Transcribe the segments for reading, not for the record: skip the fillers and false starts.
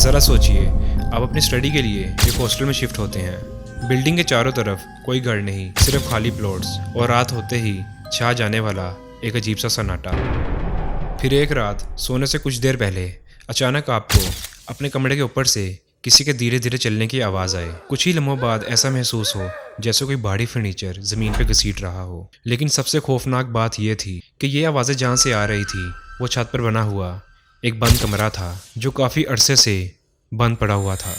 ज़रा सोचिए, आप अपनी स्टडी के लिए एक हॉस्टल में शिफ्ट होते हैं। बिल्डिंग के चारों तरफ कोई घर नहीं, सिर्फ खाली प्लॉट्स, और रात होते ही छा जाने वाला एक अजीब सा सन्नाटा। फिर एक रात सोने से कुछ देर पहले अचानक आपको अपने कमरे के ऊपर से किसी के धीरे धीरे चलने की आवाज़ आए। कुछ ही लम्हों बाद ऐसा महसूस हो जैसे कोई भारी फर्नीचर ज़मीन पर घसीट रहा हो। लेकिन सबसे खौफनाक बात यह थी कि ये आवाज़ें जहाँ से आ रही थी वो छत पर बना हुआ एक बंद कमरा था, जो काफ़ी अरसे से बंद पड़ा हुआ था।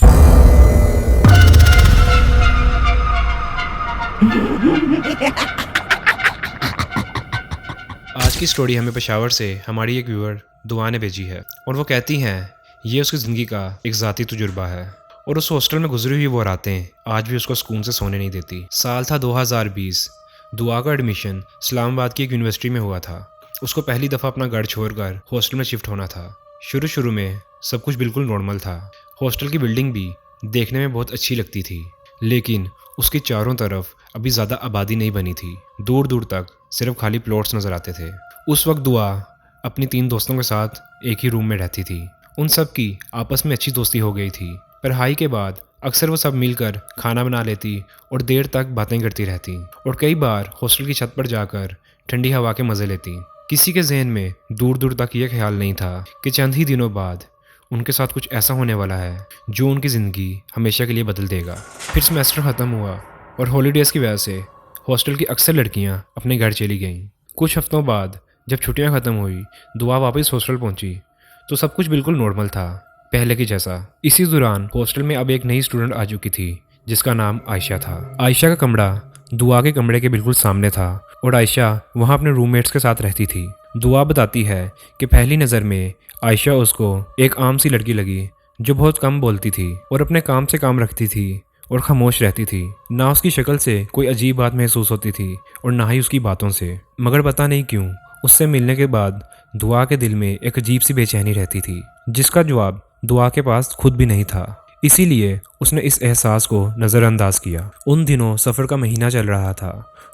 आज की स्टोरी हमें पेशावर से हमारी एक व्यूअर दुआ ने भेजी है, और वो कहती हैं ये उसकी ज़िंदगी का एक ज़ाती तजुर्बा है, और उस हॉस्टल में गुजरी हुई वो रातें आज भी उसको सुकून से सोने नहीं देती। साल था 2020। दुआ का एडमिशन इस्लामाबाद की एक यूनिवर्सिटी में हुआ था। उसको पहली दफ़ा अपना घर छोड़कर हॉस्टल में शिफ्ट होना था। शुरू में सब कुछ बिल्कुल नॉर्मल था। हॉस्टल की बिल्डिंग भी देखने में बहुत अच्छी लगती थी, लेकिन उसके चारों तरफ अभी ज़्यादा आबादी नहीं बनी थी। दूर दूर तक सिर्फ खाली प्लॉट्स नज़र आते थे। उस वक्त दुआ अपनी 3 दोस्तों के साथ एक ही रूम में रहती थी। उन सब की आपस में अच्छी दोस्ती हो गई थी। पढ़ाई के बाद अक्सर वो सब मिलकर खाना बना लेती और देर तक बातें करती रहती, और कई बार हॉस्टल की छत पर जाकर ठंडी हवा के मज़े लेती। किसी के जहन में दूर दूर तक ये ख्याल नहीं था कि चंद ही दिनों बाद उनके साथ कुछ ऐसा होने वाला है जो उनकी ज़िंदगी हमेशा के लिए बदल देगा। फिर सेमेस्टर ख़त्म हुआ और हॉलीडेज़ की वजह से हॉस्टल की अक्सर लड़कियां अपने घर चली गईं। कुछ हफ्तों बाद जब छुट्टियां ख़त्म हुई, दुआ वापस हॉस्टल पहुंची तो सब कुछ बिल्कुल नॉर्मल था, पहले की जैसा। इसी दौरान हॉस्टल में अब एक नई स्टूडेंट आ चुकी थी जिसका नाम आयशा था। आयशा का कमरा दुआ के कमरे के बिल्कुल सामने था, और आयशा वहाँ अपने रूममेट्स के साथ रहती थी। दुआ बताती है कि पहली नज़र में आयशा उसको एक आम सी लड़की लगी, जो बहुत कम बोलती थी और अपने काम से काम रखती थी और खामोश रहती थी। ना उसकी शक्ल से कोई अजीब बात महसूस होती थी और ना ही उसकी बातों से। मगर पता नहीं क्यों उससे मिलने के बाद दुआ के दिल में एक अजीब सी बेचैनी रहती थी, जिसका जवाब दुआ के पास खुद भी नहीं था। इसीलिए उसने इस एहसास को नज़रअंदाज किया। उन दिनों सफ़र का महीना चल रहा था,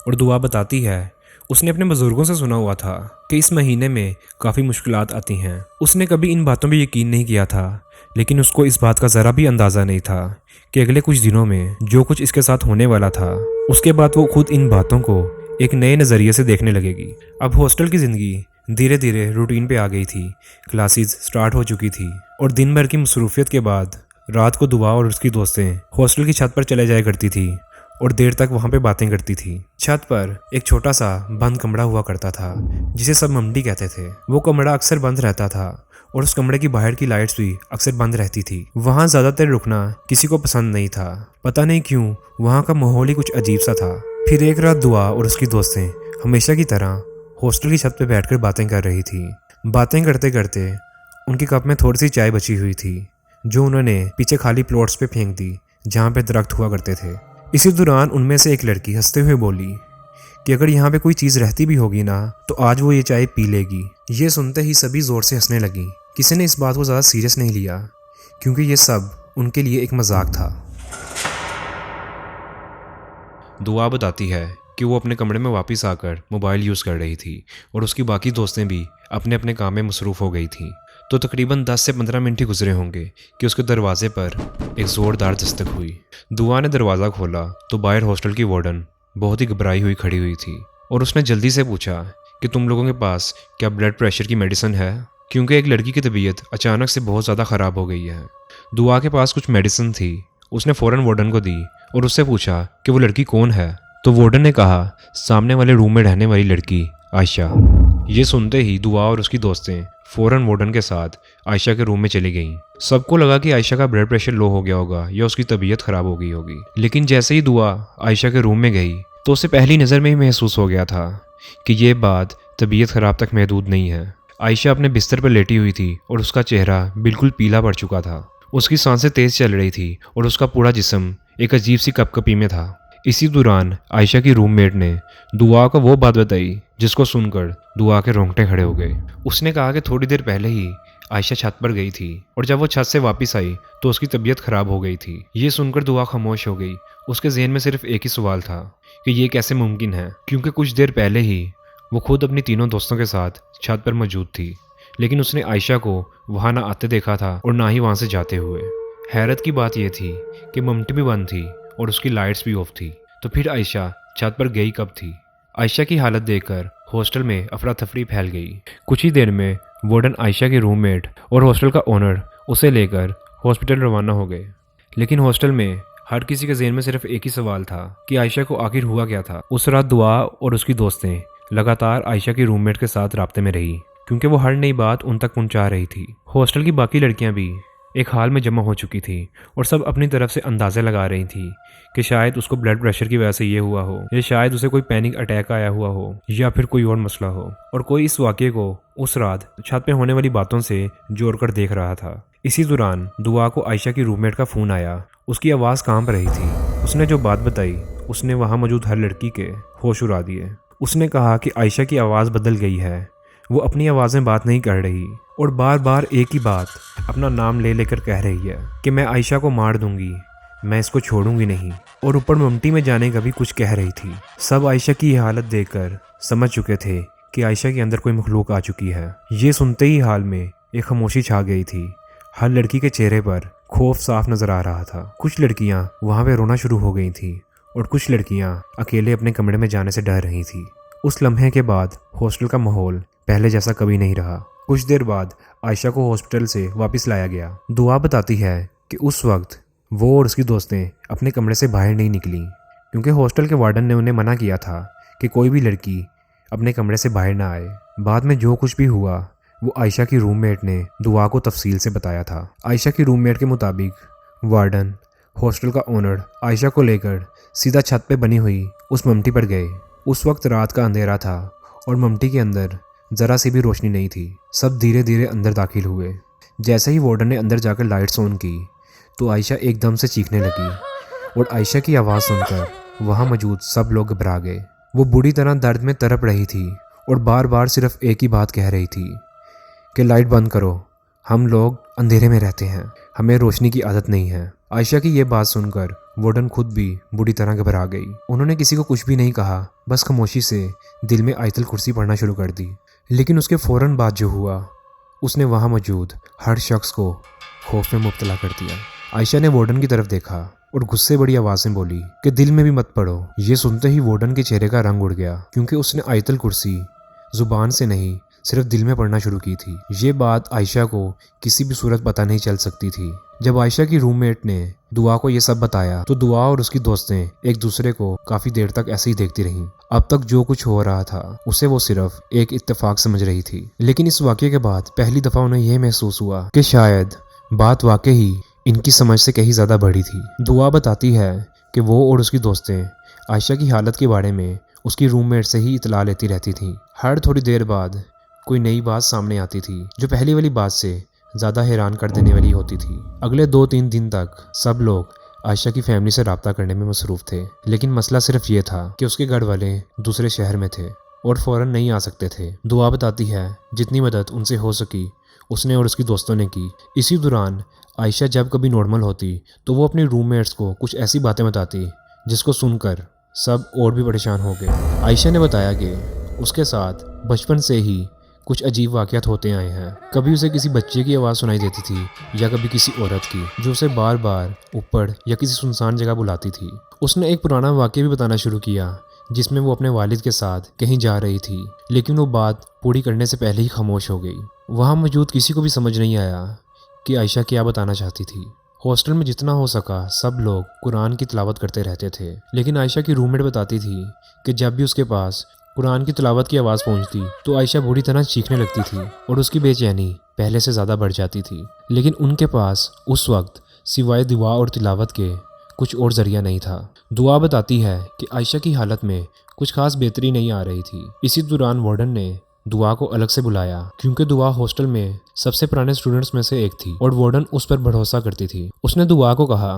और दुआ बताती है उसने अपने बुजुर्गों से सुना हुआ था कि इस महीने में काफ़ी मुश्किलात आती हैं। उसने कभी इन बातों पर यकीन नहीं किया था, लेकिन उसको इस बात का ज़रा भी अंदाज़ा नहीं था कि अगले कुछ दिनों में जो कुछ इसके साथ होने वाला था, उसके बाद वो खुद इन बातों को एक नए नज़रिए से देखने लगेगी। अब हॉस्टल की ज़िंदगी धीरे धीरे रूटीन पे आ गई थी। क्लासेस स्टार्ट हो चुकी थी, और दिन भर की मसरूफियत के बाद रात को दुआ और उसकी दोस्तें हॉस्टल की छत पर चले जाया करती थी और देर तक वहाँ पे बातें करती थी। छत पर एक छोटा सा बंद कमरा हुआ करता था जिसे सब ममडी कहते थे। वो कमरा अक्सर बंद रहता था, और उस कमरे की बाहर की लाइट्स भी अक्सर बंद रहती थी। वहाँ ज़्यादातर रुकना किसी को पसंद नहीं था। पता नहीं क्यों वहाँ का माहौल ही कुछ अजीब सा था। फिर एक रात दुआ और उसकी दोस्तें हमेशा की तरह हॉस्टल की छत पर बैठकर बातें कर रही थी। बातें करते करते उनके कप में थोड़ी सी चाय बची हुई थी, जो उन्होंने पीछे खाली प्लॉट्स पे फेंक दी जहाँ पे दरख्त हुआ करते थे। इसी दौरान उनमें से एक लड़की हंसते हुए बोली कि अगर यहाँ पे कोई चीज़ रहती भी होगी ना, तो आज वो ये चाय पी लेगी। ये सुनते ही सभी ज़ोर से हंसने लगी। किसी ने इस बात को ज़्यादा सीरियस नहीं लिया, क्योंकि ये सब उनके लिए एक मजाक था। दुआ बताती है कि वो अपने कमरे में वापस आकर मोबाइल यूज़ कर रही थी, और उसकी बाकी दोस्तें भी अपने अपने काम में मसरूफ़ हो गई थी। तो तकरीबन 10 से 15 मिनट ही गुजरे होंगे कि उसके दरवाजे पर एक ज़ोरदार दस्तक हुई। दुआ ने दरवाज़ा खोला तो बाहर हॉस्टल की वार्डन बहुत ही घबराई हुई खड़ी हुई थी, और उसने जल्दी से पूछा कि तुम लोगों के पास क्या ब्लड प्रेशर की मेडिसिन है, क्योंकि एक लड़की की तबीयत अचानक से बहुत ज़्यादा ख़राब हो गई है। दुआ के पास कुछ मेडिसिन थी। उसने फ़ौरन वार्डन को दी और उससे पूछा कि वो लड़की कौन है। तो वार्डन ने कहा, सामने वाले रूम में रहने वाली लड़की आयशा। ये सुनते ही दुआ और उसकी दोस्तें फ़ौरन वार्डन के साथ आयशा के रूम में चली गईं। सबको लगा कि आयशा का ब्लड प्रेशर लो हो गया होगा या उसकी तबीयत ख़राब हो गई होगी। लेकिन जैसे ही दुआ आयशा के रूम में गई तो उसे पहली नज़र में ही महसूस हो गया था कि ये बात तबीयत ख़राब तक महदूद नहीं है। आयशा अपने बिस्तर पर लेटी हुई थी और उसका चेहरा बिल्कुल पीला पड़ चुका था। उसकी सांसें तेज़ चल रही थी और उसका पूरा जिस्म एक अजीब सी कपकपी में था। इसी दौरान आयशा की रूममेट ने दुआ को वो बात बताई जिसको सुनकर दुआ के रोंगटे खड़े हो गए। उसने कहा कि थोड़ी देर पहले ही आयशा छत पर गई थी, और जब वो छत से वापस आई तो उसकी तबीयत खराब हो गई थी। ये सुनकर दुआ खामोश हो गई। उसके जहन में सिर्फ एक ही सवाल था कि ये कैसे मुमकिन है, क्योंकि कुछ देर पहले ही वो खुद अपनी तीनों दोस्तों के साथ छत पर मौजूद थी। लेकिन उसने आयशा को वहाँ ना आते देखा था और ना ही वहाँ से जाते हुए। हैरत की बात यह थी कि ममटी भी बंद थी और उसकी लाइट्स भी ऑफ थी। तो फिर आयशा छत पर गई कब थी? आयशा की हालत देखकर हॉस्टल में अफरा तफरी फैल गई। कुछ ही देर में वार्डन, आयशा के रूममेट और हॉस्टल का ओनर उसे लेकर हॉस्पिटल रवाना हो गए। लेकिन हॉस्टल में हर किसी के ज़हन में सिर्फ एक ही सवाल था कि आयशा को आखिर हुआ क्या था। उस रात दुआ और उसकी दोस्तें लगातार आयशा की रूममेट के साथ राब्ते में रही, क्योंकि वो हर नई बात उन तक पहुंचा रही थी। हॉस्टल की बाकी लड़कियां भी एक हाल में जमा हो चुकी थी और सब अपनी तरफ से अंदाजे लगा रही थी कि शायद उसको ब्लड प्रेशर की वजह से ये हुआ हो, या शायद उसे कोई पैनिक अटैक आया हुआ हो, या फिर कोई और मसला हो। और कोई इस वाक़े को उस रात छत पे होने वाली बातों से जोड़ कर देख रहा था। इसी दौरान दुआ को आयशा की रूममेट का फ़ोन आया। उसकी आवाज़ कांप रही थी। उसने जो बात बताई उसने वहाँ मौजूद हर लड़की के होश उड़ा दिए। उसने कहा कि आयशा की आवाज़ बदल गई है, वो अपनी आवाज़ में बात नहीं कर रही और बार बार एक ही बात अपना नाम ले लेकर कह रही है कि मैं आयशा को मार दूंगी, मैं इसको छोड़ूंगी नहीं। और ऊपर ममटी में जाने का भी कुछ कह रही थी। सब आयशा की ये हालत देखकर समझ चुके थे कि आयशा के अंदर कोई मखलूक आ चुकी है। ये सुनते ही हाल में एक खामोशी छा गई थी। हर लड़की के चेहरे पर खौफ साफ नजर आ रहा था। कुछ लड़कियां वहां पे रोना शुरू हो गई थी और कुछ लड़कियां अकेले अपने कमरे में जाने से डर रही थी। उस लम्हे के बाद हॉस्टल का माहौल पहले जैसा कभी नहीं रहा। कुछ देर बाद आयशा को हॉस्पिटल से वापस लाया गया। दुआ बताती है कि उस वक्त वो और उसकी दोस्तें अपने कमरे से बाहर नहीं निकली, क्योंकि हॉस्टल के वार्डन ने उन्हें मना किया था कि कोई भी लड़की अपने कमरे से बाहर ना आए। बाद में जो कुछ भी हुआ वो आयशा की रूममेट ने दुआ को तफसील से बताया था। आयशा की रूममेट के मुताबिक वार्डन, हॉस्टल का ओनर आयशा को लेकर सीधा छत पे बनी हुई उस ममटी पर गए। उस वक्त रात का अंधेरा था और ममटी के अंदर ज़रा सी भी रोशनी नहीं थी। सब धीरे धीरे अंदर दाखिल हुए। जैसे ही वार्डन ने अंदर जाकर लाइट्स ऑन की तो आयशा एकदम से चीखने लगी और आयशा की आवाज़ सुनकर वहाँ मौजूद सब लोग घबरा गए। वो बुरी तरह दर्द में तड़प रही थी और बार बार सिर्फ एक ही बात कह रही थी कि लाइट बंद करो, हम लोग अंधेरे में रहते हैं, हमें रोशनी की आदत नहीं है। आयशा की ये बात सुनकर वार्डन खुद भी बुरी तरह घबरा गई। उन्होंने किसी को कुछ भी नहीं कहा, बस खामोशी से दिल में आयतल कुर्सी पढ़ना शुरू कर दी। लेकिन उसके फ़ौरन बाद जो हुआ उसने वहाँ मौजूद हर शख्स को खौफ में मुब्तला कर दिया। आयशा ने वार्डन की तरफ देखा और गुस्से बड़ी आवाज़ में बोली कि दिल में भी मत पढ़ो। ये सुनते ही वार्डन के चेहरे का रंग उड़ गया, क्योंकि उसने आयतल कुर्सी ज़ुबान से नहीं सिर्फ दिल में पढ़ना शुरू की थी। ये बात आयशा को किसी भी सूरत पता नहीं चल सकती थी। जब आयशा की रूममेट ने दुआ को ये सब बताया तो दुआ और उसकी दोस्तें एक दूसरे को काफ़ी देर तक ऐसे ही देखती रहीं। अब तक जो कुछ हो रहा था उसे वो सिर्फ एक इत्तेफाक समझ रही थी। लेकिन इस वाक़े के बाद पहली दफ़ा उन्हें यह महसूस हुआ कि शायद बात वाकई इनकी समझ से कहीं ज़्यादा बड़ी थी। दुआ बताती है कि वो और उसकी दोस्तें आयशा की हालत के बारे में उसकी रूममेट से ही इतला लेती रहती थीं। हर थोड़ी देर बाद कोई नई बात सामने आती थी जो पहली वाली बात से ज़्यादा हैरान कर देने वाली होती थी। अगले 2-3 दिन तक सब लोग आयशा की फैमिली से रब्ता करने में मसरूफ़ थे। लेकिन मसला सिर्फ ये था कि उसके घर वाले दूसरे शहर में थे और फ़ौरन नहीं आ सकते थे। दुआ बताती है जितनी मदद उनसे हो सकी उसने और उसकी दोस्तों ने की। इसी दौरान आयशा जब कभी नॉर्मल होती तो वो अपनी रूममेट्स को कुछ ऐसी बातें बताती जिसको सुनकर सब और भी परेशान हो गए। आयशा ने बताया कि उसके साथ बचपन से ही कुछ अजीब वाक़यात होते आए हैं। कभी उसे किसी बच्चे की आवाज़ सुनाई देती थी या कभी किसी औरत की जो उसे बार बार ऊपर या किसी सुनसान जगह बुलाती थी। उसने एक पुराना वाक़या भी बताना शुरू किया जिसमें वो अपने वालिद के साथ कहीं जा रही थी, लेकिन वो बात पूरी करने से पहले ही खामोश हो गई। वहाँ मौजूद किसी को भी समझ नहीं आया कि आयशा क्या बताना चाहती थी। हॉस्टल में जितना हो सका सब लोग कुरान की तिलावत करते रहते थे, लेकिन आयशा की रूममेट बताती थी कि जब भी उसके पास कुरान की तिलावत की आवाज़ पहुंचती तो आयशा बुरी तरह चीखने लगती थी और उसकी बेचैनी पहले से ज़्यादा बढ़ जाती थी। लेकिन उनके पास उस वक्त सिवाय दुआ और तिलावत के कुछ और ज़रिया नहीं था। दुआ बताती है कि आयशा की हालत में कुछ खास बेहतरी नहीं आ रही थी। इसी दौरान वार्डन ने दुआ को अलग से बुलाया, क्योंकि दुआ हॉस्टल में सबसे पुराने स्टूडेंट्स में से एक थी और वार्डन उस पर भरोसा करती थी। उसने दुआ को कहा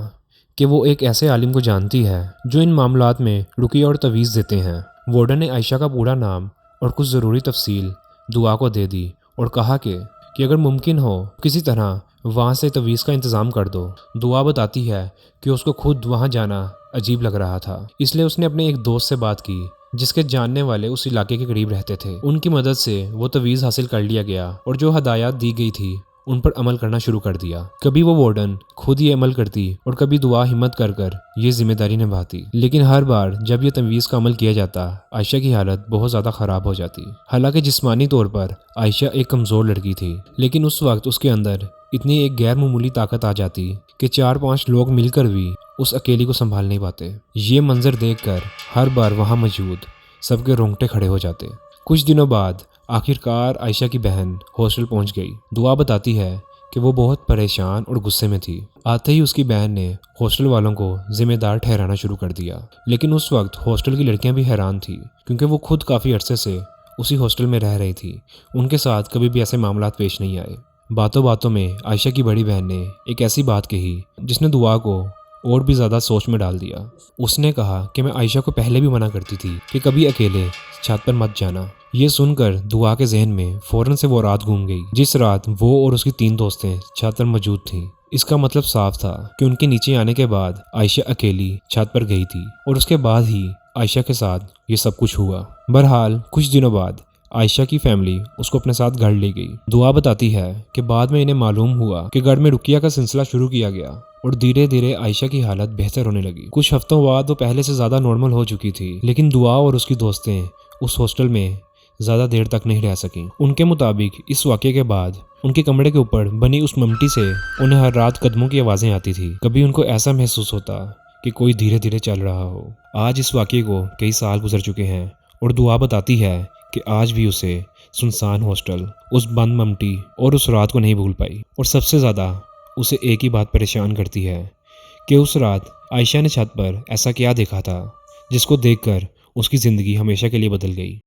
कि वो एक ऐसे आलिम को जानती है जो इन मामलात में रुकिया और तवीज़ देते हैं। वार्डन ने आयशा का पूरा नाम और कुछ ज़रूरी तफसील दुआ को दे दी और कहा कि अगर मुमकिन हो किसी तरह वहाँ से तवीज़ का इंतज़ाम कर दो। दुआ बताती है कि उसको खुद वहाँ जाना अजीब लग रहा था, इसलिए उसने अपने एक दोस्त से बात की जिसके जानने वाले उस इलाके के करीब रहते थे। उनकी मदद से वो तवीज़ हासिल कर लिया गया और जो हदायत दी गई थी उन पर अमल करना शुरू कर दिया। कभी वो वार्डन खुद ही अमल करती और कभी दुआ हिम्मत कर कर ये जिम्मेदारी निभाती, लेकिन हर बार जब ये तवीज़ का अमल किया जाता आयशा की हालत बहुत ज़्यादा ख़राब हो जाती। हालांकि जिस्मानी तौर पर आयशा एक कमज़ोर लड़की थी, लेकिन उस वक्त उसके अंदर इतनी एक गैर मामूली ताकत आ जाती कि 4-5 लोग मिलकर भी उस अकेली को संभाल नहीं पाते। ये मंजर देखकर हर बार वहाँ मौजूद सबके रोंगटे खड़े हो जाते। कुछ दिनों बाद आखिरकार आयशा की बहन हॉस्टल पहुंच गई। दुआ बताती है कि वो बहुत परेशान और गुस्से में थी। आते ही उसकी बहन ने हॉस्टल वालों को जिम्मेदार ठहराना शुरू कर दिया, लेकिन उस वक्त हॉस्टल की लड़कियां भी हैरान थी क्योंकि वो खुद काफ़ी अरसे से उसी हॉस्टल में रह रही थी। उनके साथ कभी भी ऐसे मामलात पेश नहीं आए। बातों बातों में आयशा की बड़ी बहन ने एक ऐसी बात कही जिसने दुआ को और भी ज़्यादा सोच में डाल दिया। उसने कहा कि मैं आयशा को पहले भी मना करती थी कि कभी अकेले छत पर मत जाना। ये सुनकर दुआ के जहन में फौरन से वो रात घूम गई जिस रात वो और उसकी 3 दोस्तें छत पर मौजूद थीं। इसका मतलब साफ था कि उनके नीचे आने के बाद आयशा अकेली छत पर गई थी और उसके बाद ही आयशा के साथ ये सब कुछ हुआ। बहरहाल कुछ दिनों बाद आयशा की फैमिली उसको अपने साथ घर ले गई। दुआ बताती है कि बाद में इन्हें मालूम हुआ कि घर में रुकिया का सिलसिला शुरू किया गया और धीरे धीरे आयशा की हालत बेहतर होने लगी। कुछ हफ्तों बाद वो पहले से ज़्यादा नॉर्मल हो चुकी थी, लेकिन दुआ और उसकी दोस्तें उस हॉस्टल में ज़्यादा देर तक नहीं रह सकी। उनके मुताबिक इस वाक़े के बाद उनके कमरे के ऊपर बनी उस ममटी से उन्हें हर रात कदमों की आवाज़ें आती थी। कभी उनको ऐसा महसूस होता कि कोई धीरे धीरे चल रहा हो। आज इस वाक़े को कई साल गुजर चुके हैं और दुआ बताती है कि आज भी उसे सुनसान हॉस्टल, उस बंद ममटी और उस रात को नहीं भूल पाई। और सबसे ज़्यादा उसे एक ही बात परेशान करती है कि उस रात आयशा ने छत पर ऐसा क्या देखा था जिसको देखकर उसकी ज़िंदगी हमेशा के लिए बदल गई।